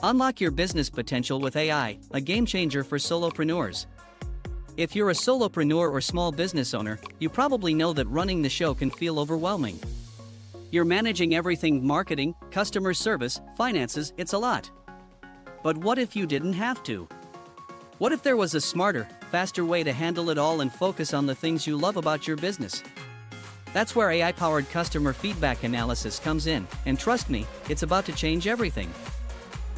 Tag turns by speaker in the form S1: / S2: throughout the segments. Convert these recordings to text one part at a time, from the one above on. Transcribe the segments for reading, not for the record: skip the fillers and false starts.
S1: Unlock your business potential with AI, a game changer for solopreneurs. If you're a solopreneur or small business owner, you probably know that running the show can feel overwhelming. You're managing everything: marketing, customer service, finances. It's a lot. But what if you didn't have to? What if there was a smarter, faster way to handle it all and focus on the things you love about your business? That's where AI-powered customer feedback analysis comes in, and trust me, it's about to change everything.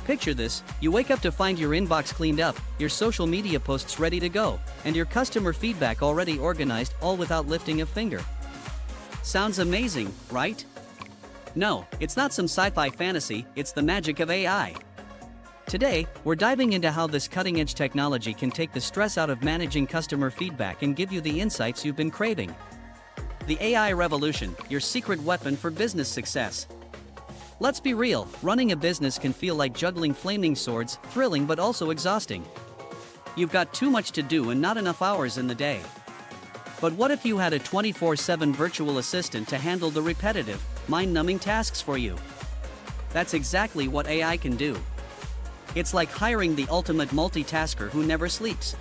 S1: Picture this: you wake up to find your inbox cleaned up, your social media posts ready to go, and your customer feedback already organized, all without lifting a finger. Sounds amazing, right? No, it's not some sci-fi fantasy, it's the magic of AI. Today, we're diving into how this cutting-edge technology can take the stress out of managing customer feedback and give you the insights you've been craving. The AI revolution, your secret weapon for business success. Let's be real, running a business can feel like juggling flaming swords, thrilling but also exhausting. You've got too much to do and not enough hours in the day. But what if you had a 24/7 virtual assistant to handle the repetitive, mind-numbing tasks for you? That's exactly what AI can do. It's like hiring the ultimate multitasker who never sleeps.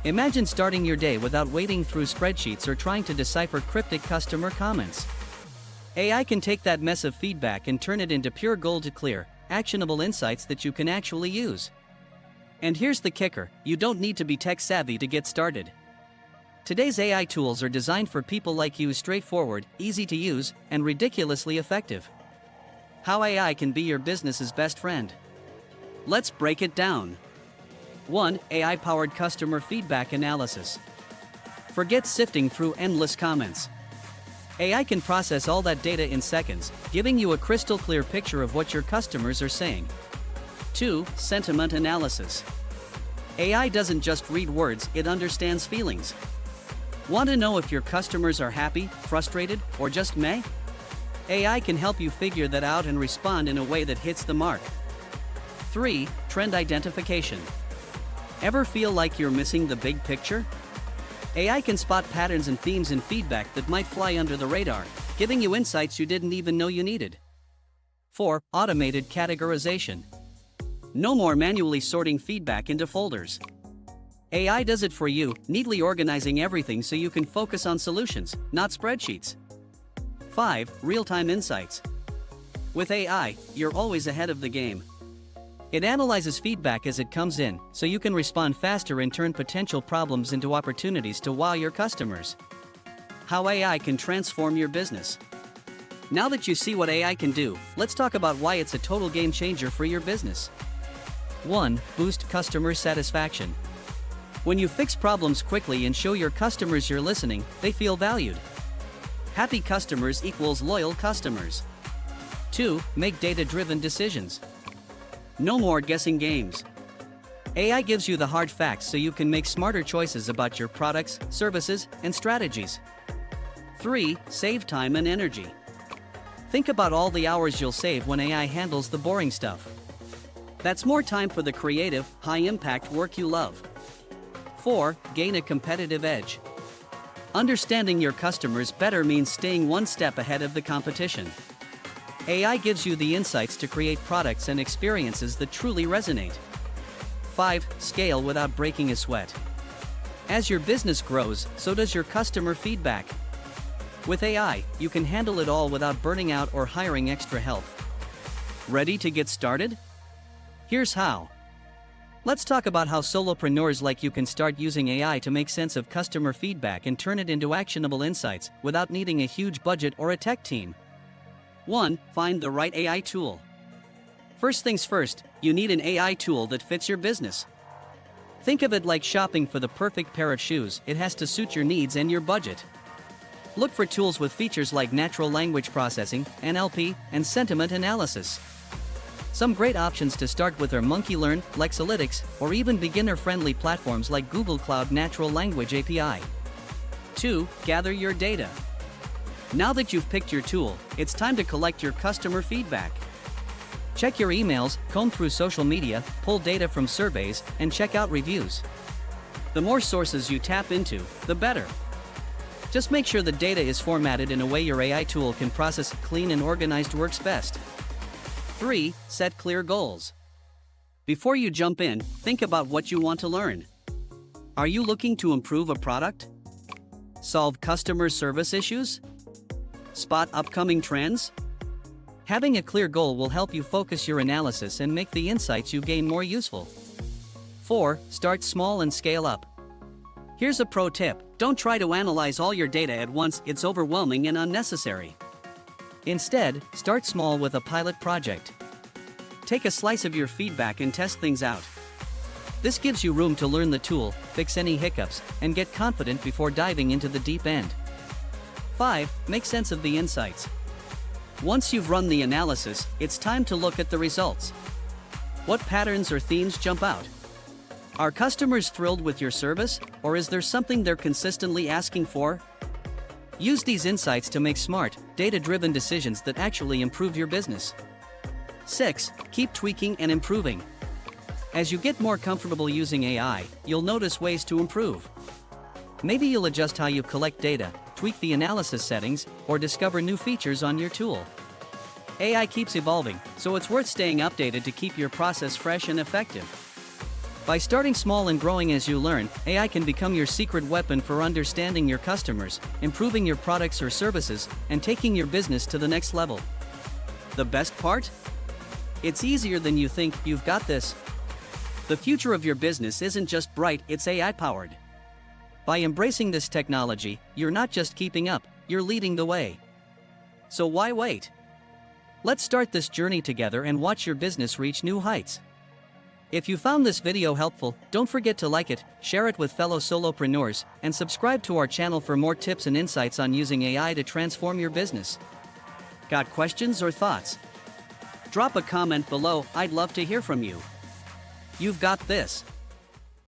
S1: Imagine starting your day without wading through spreadsheets or trying to decipher cryptic customer comments. AI can take that mess of feedback and turn it into pure gold, clear, actionable insights that you can actually use. And here's the kicker: you don't need to be tech-savvy to get started. Today's AI tools are designed for people like you, straightforward, easy to use, and ridiculously effective. How AI can be your business's best friend. Let's break it down. 1. AI-powered customer feedback analysis. Forget sifting through endless comments. AI can process all that data in seconds, giving you a crystal clear picture of what your customers are saying. 2. Sentiment analysis. AI doesn't just read words, it understands feelings. Want to know if your customers are happy, frustrated, or just meh? AI can help you figure that out and respond in a way that hits the mark. 3. Trend identification. Ever feel like you're missing the big picture? AI can spot patterns and themes in feedback that might fly under the radar, giving you insights you didn't even know you needed. 4. Automated categorization. No more manually sorting feedback into folders. AI does it for you, neatly organizing everything so you can focus on solutions, not spreadsheets. 5. Real-time insights. With AI, you're always ahead of the game. It analyzes feedback as it comes in, so you can respond faster and turn potential problems into opportunities to wow your customers. How AI can transform your business. Now that you see what AI can do, let's talk about why it's a total game changer for your business. 1. Boost customer satisfaction. When you fix problems quickly and show your customers you're listening, they feel valued. Happy customers equals loyal customers. 2. Make data-driven decisions. No more guessing games. AI gives you the hard facts so you can make smarter choices about your products, services, and strategies. 3. Save time and energy. Think about all the hours you'll save when AI handles the boring stuff. That's more time for the creative, high-impact work you love. 4. Gain a competitive edge. Understanding your customers better means staying one step ahead of the competition. AI gives you the insights to create products and experiences that truly resonate. 5. Scale without breaking a sweat. As your business grows, so does your customer feedback. With AI, you can handle it all without burning out or hiring extra help. Ready to get started? Here's how. Let's talk about how solopreneurs like you can start using AI to make sense of customer feedback and turn it into actionable insights without needing a huge budget or a tech team. 1. Find the right AI tool. First things first, you need an AI tool that fits your business. Think of it like shopping for the perfect pair of shoes. It has to suit your needs and your budget. Look for tools with features like natural language processing, NLP, and sentiment analysis. Some great options to start with are Monkey-Learn, Lexalytics, or even beginner-friendly platforms like Google Cloud Natural Language API. 2. Gather your data. Now that you've picked your tool, it's time to collect your customer feedback. Check your emails, comb through social media, pull data from surveys, and check out reviews. The more sources you tap into, the better. Just make sure the data is formatted in a way your AI tool can process it. Clean and organized works best. 3. Set clear goals. Before you jump in, think about what you want to learn. Are you looking to improve a product? Solve customer service issues? Spot upcoming trends? Having a clear goal will help you focus your analysis and make the insights you gain more useful. 4. Start small and scale up. Here's a pro tip: don't try to analyze all your data at once, it's overwhelming and unnecessary. Instead, start small with a pilot project. Take a slice of your feedback and test things out. This gives you room to learn the tool, fix any hiccups, and get confident before diving into the deep end. 5. Make sense of the insights. Once you've run the analysis, it's time to look at the results. What patterns or themes jump out? Are customers thrilled with your service, or is there something they're consistently asking for? Use these insights to make smart, data-driven decisions that actually improve your business. 6. Keep tweaking and improving. As you get more comfortable using AI, you'll notice ways to improve. Maybe you'll adjust how you collect data, tweak the analysis settings, or discover new features on your tool. AI keeps evolving, so it's worth staying updated to keep your process fresh and effective. By starting small and growing as you learn, AI can become your secret weapon for understanding your customers, improving your products or services, and taking your business to the next level. The best part? It's easier than you think. You've got this. The future of your business isn't just bright, it's AI-powered. By embracing this technology, you're not just keeping up, you're leading the way. So why wait? Let's start this journey together and watch your business reach new heights. If you found this video helpful, don't forget to like it, share it with fellow solopreneurs, and subscribe to our channel for more tips and insights on using AI to transform your business. Got questions or thoughts? Drop a comment below, I'd love to hear from you. You've got this.